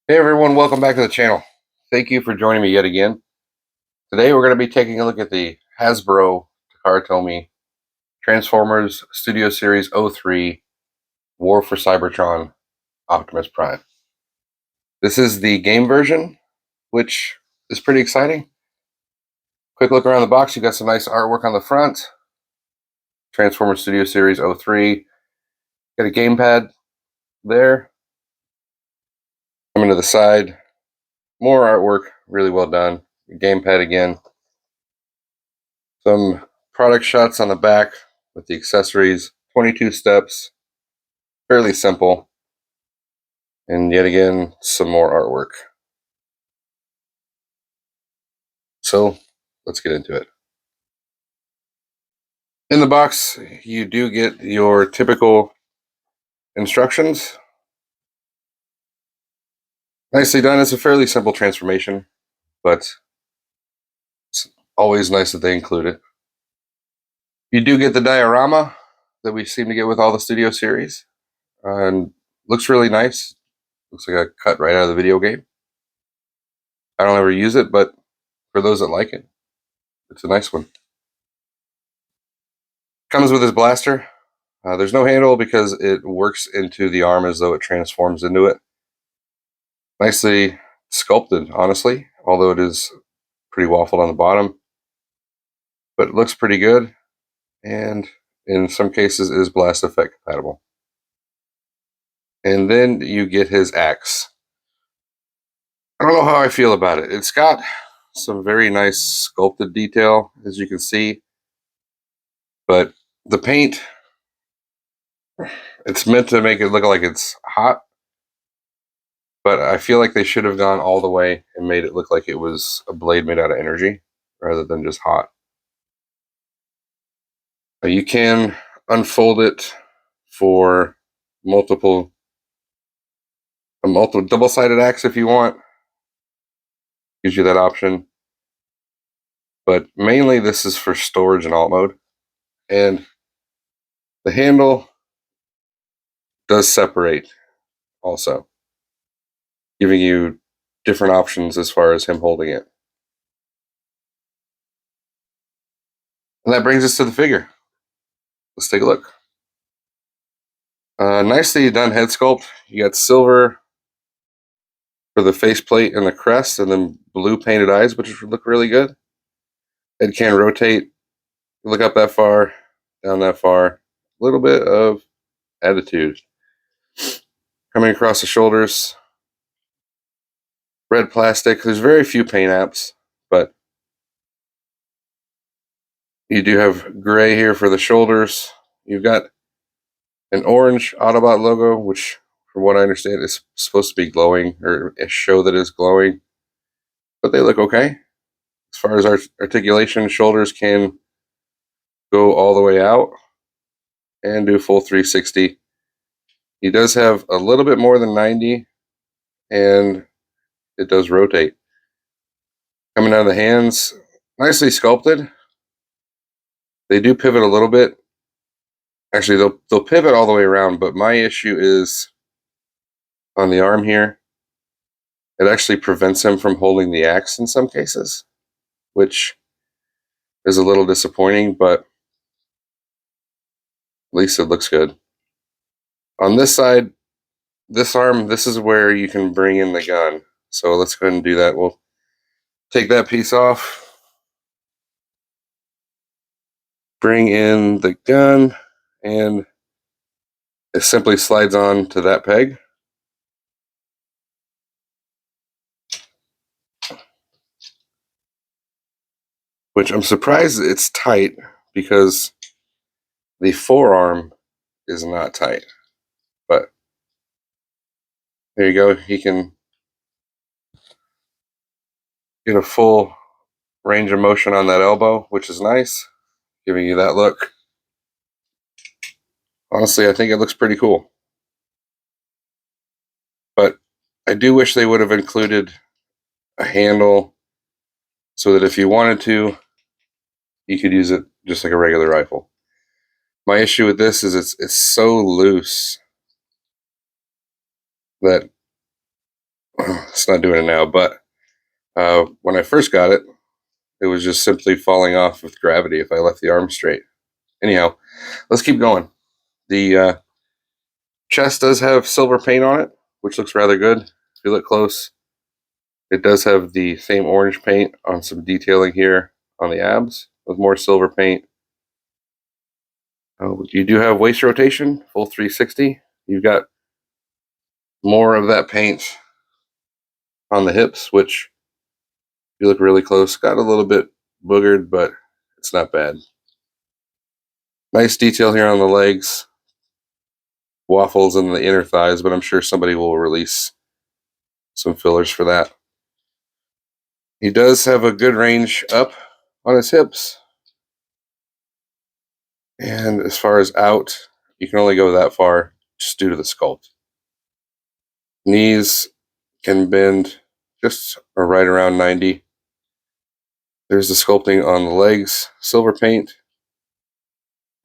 Hey everyone, welcome back to the channel. Thank you for joining me yet again. Today we're going to be taking a look at the Hasbro Takara Tomy Transformers Studio Series 03 War for Cybertron Optimus Prime. This is the game version, which is pretty exciting. Quick look around the box, you got some nice artwork on the front. Transformers Studio Series 03. Got a gamepad there. Coming to the side, more artwork, really well done. Gamepad again. Some product shots on the back with the accessories, 22 steps, fairly simple. And yet again, some more artwork. So let's get into it. In the box, you do get your typical instructions. Nicely done. It's a fairly simple transformation, but it's always nice that they include it. You do get the diorama that we seem to get with all the Studio series, and looks really nice. Looks like a cut right out of the video game. I don't ever use it, but for those that like it, it's a nice one. Comes with his blaster. There's no handle because it works into the arm as though it transforms into it. Nicely sculpted, honestly, although it is pretty waffled on the bottom. But it looks pretty good, and in some cases is blast effect compatible. And then you get his axe. I don't know how I feel about it. It's got some very nice sculpted detail, as you can see, but the paint, it's meant to make it look like it's hot, but I feel like they should have gone all the way and made it look like it was a blade made out of energy rather than just hot. You can unfold it for a multiple double-sided axe if you want. Gives you that option. But mainly this is for storage and alt mode. And the handle does separate also, giving you different options as far as him holding it. And that brings us to the figure. Let's take a look. Nicely done head sculpt. You got silver for the faceplate and the crest, and then blue painted eyes, which look really good. Head can rotate. Look up that far, down that far. A little bit of attitude. Coming across the shoulders. Red plastic. There's very few paint apps, but you do have gray here for the shoulders. You've got an orange Autobot logo, which from what I understand is supposed to be glowing or show that it's glowing, but they look okay. As far as articulation, shoulders can go all the way out and do full 360. He does have a little bit more than 90, and it does rotate. Coming out of the hands, nicely sculpted. They do pivot a little bit. Actually, they'll pivot all the way around, but my issue is on the arm here. It actually prevents him from holding the axe in some cases, which is a little disappointing, but at least it looks good. On this side, this arm, this is where you can bring in the gun. So let's go ahead and do that. We'll take that piece off. Bring in the gun, and it simply slides on to that peg. Which I'm surprised it's tight because the forearm is not tight. But there you go. He can get a full range of motion on that elbow, which is nice, giving you that look. Honestly, I think it looks pretty cool. But I do wish they would have included a handle so that if you wanted to, you could use it just like a regular rifle. My issue with this is it's so loose that It's not doing it now, but when I first got it, it was just simply falling off with gravity if I left the arm straight. Anyhow, let's keep going. The chest does have silver paint on it, which looks rather good. If you look close, it does have the same orange paint on some detailing here on the abs with more silver paint. You do have waist rotation, full 360. You've got more of that paint on the hips, which, if you look really close, got a little bit boogered, but it's not bad. Nice detail here on the legs, waffles in the inner thighs, but I'm sure somebody will release some fillers for that. He does have a good range up on his hips. And as far as out, you can only go that far just due to the sculpt. Knees can bend just right around 90. There's the sculpting on the legs, silver paint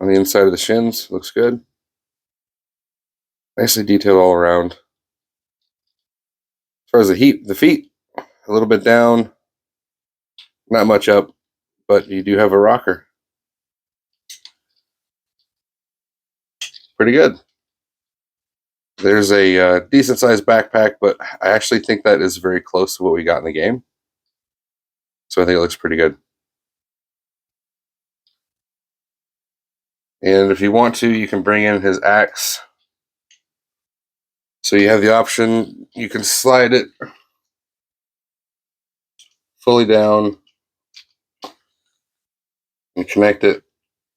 on the inside of the shins, looks good. Nicely detailed all around. As far as the feet, a little bit down, not much up, but you do have a rocker. Pretty good. There's a decent sized backpack, but I actually think that is very close to what we got in the game. So I think it looks pretty good. And if you want to, you can bring in his axe. So you have the option, you can slide it fully down and connect it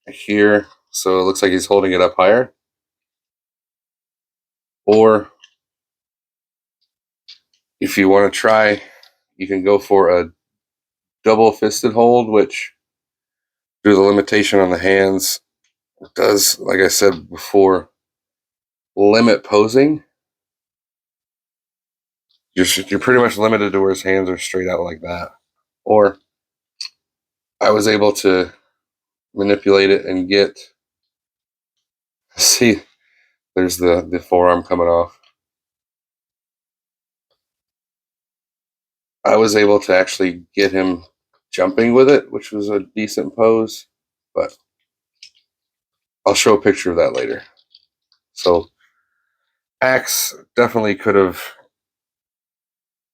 here so it looks like he's holding it up higher. Or if you want to try, you can go for a double fisted hold, which due to the limitation on the hands, does, like I said before, limit posing. You're pretty much limited to where his hands are straight out like that. Or I was able to manipulate it and get, see, there's the forearm coming off. I was able to actually get him jumping with it, which was a decent pose, but I'll show a picture of that later. So Axe definitely could have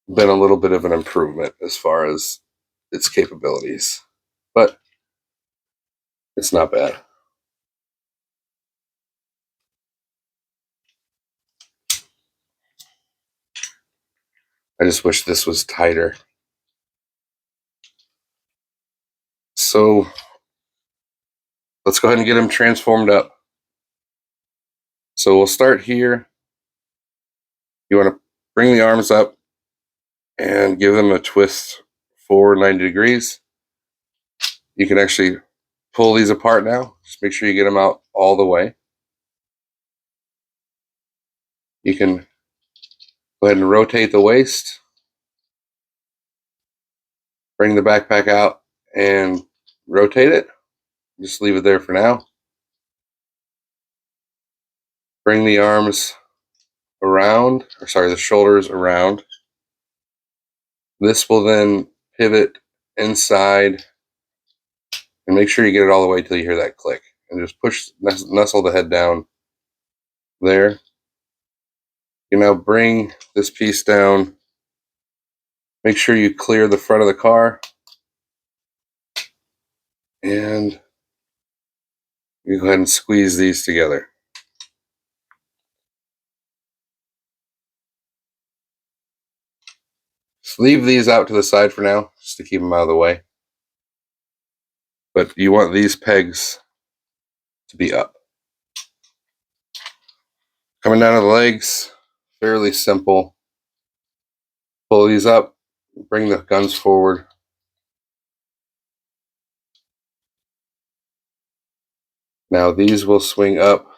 been a little bit of an improvement as far as its capabilities, but it's not bad. I just wish this was tighter. So let's go ahead and get him transformed up. So we'll start here. You want to bring the arms up and give them a twist forward 90 degrees. You can actually pull these apart now. Just make sure you get them out all the way. You can go ahead and rotate the waist. Bring the backpack out and rotate it. Just leave it there for now. Bring the arms around, or sorry, the shoulders around. This will then pivot inside and make sure you get it all the way till you hear that click. And just push, nestle the head down there. You now bring this piece down. Make sure you clear the front of the car. And you go ahead and squeeze these together. Just leave these out to the side for now, just to keep them out of the way. But you want these pegs to be up. Coming down to the legs, fairly simple. Pull these up, bring the guns forward. Now these will swing up.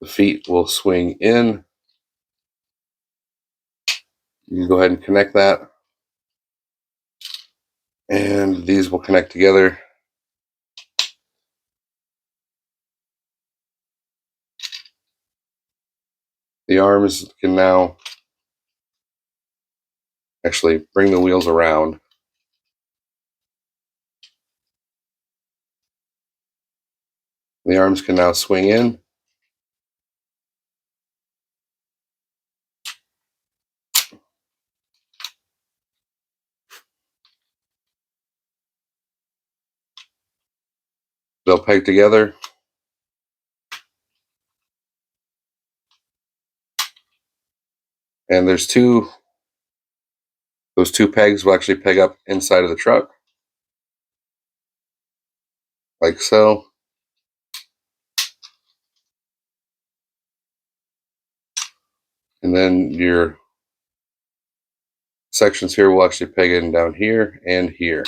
The feet will swing in. You can go ahead and connect that. And these will connect together. The arms can now actually bring the wheels around. The arms can now swing in. They'll peg together. And there's those two pegs will actually peg up inside of the truck. Like so. And then your sections here will actually peg in down here and here.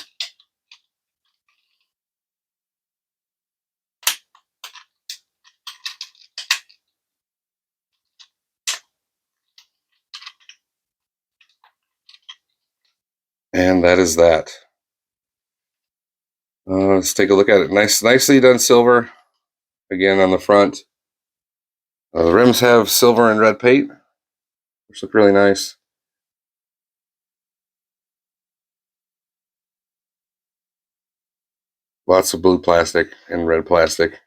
And that is that. Let's take a look at it. Nicely done silver. Again on the front. The rims have silver and red paint, which look really nice. Lots of blue plastic and red plastic.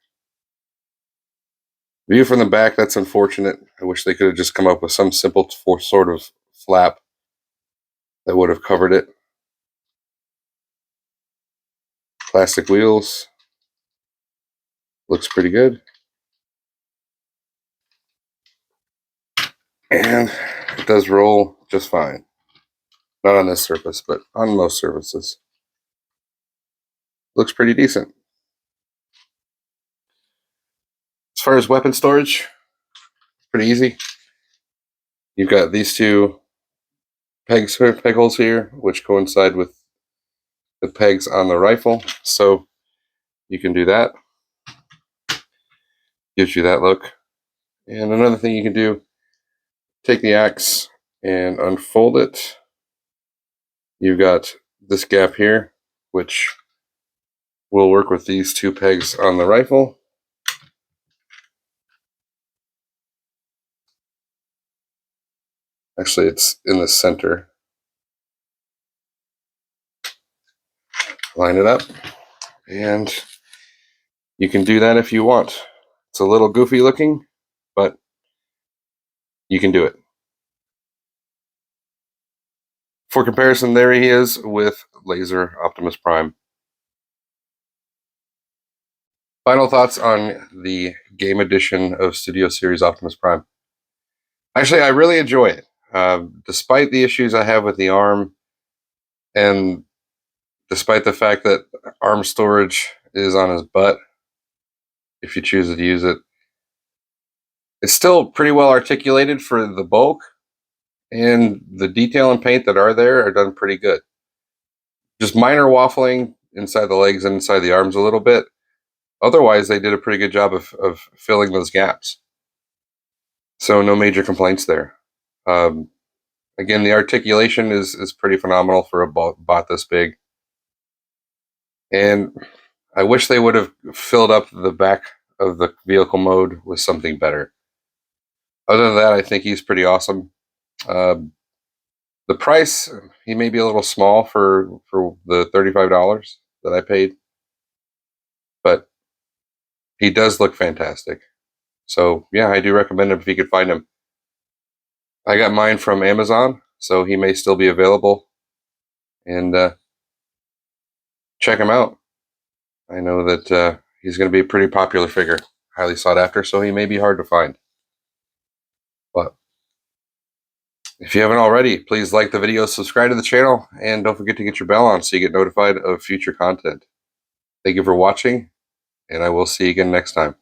View from the back, that's unfortunate. I wish they could have just come up with some simple sort of flap that would have covered it. Plastic wheels. Looks pretty good. And it does roll just fine. Not on this surface, but on most surfaces. Looks pretty decent. As far as weapon storage, pretty easy. You've got these two peg holes here, which coincide with the pegs on the rifle. So you can do that. Gives you that look. And another thing you can do, take the axe and unfold it. You've got this gap here, which will work with these two pegs on the rifle. Actually, it's in the center. Line it up, and you can do that if you want. It's a little goofy looking, but you can do it. For comparison, there he is with Laser Optimus Prime. Final thoughts on the game edition of Studio Series Optimus Prime. Actually, I really enjoy it. Despite the issues I have with the arm, and despite the fact that arm storage is on his butt, if you choose to use it, it's still pretty well articulated for the bulk, and the detail and paint that are there are done pretty good. Just minor waffling inside the legs and inside the arms a little bit. Otherwise, they did a pretty good job of filling those gaps. So no major complaints there. Again, the articulation is pretty phenomenal for a bot this big. And I wish they would have filled up the back of the vehicle mode with something better. Other than that, I think he's pretty awesome. The price, he may be a little small for the $35 that I paid, but he does look fantastic. So yeah, I do recommend him if you could find him. I got mine from Amazon, so he may still be available. And check him out. I know that he's going to be a pretty popular figure, highly sought after, so he may be hard to find. But if you haven't already, please like the video, subscribe to the channel, and don't forget to get your bell on so you get notified of future content. Thank you for watching, and I will see you again next time.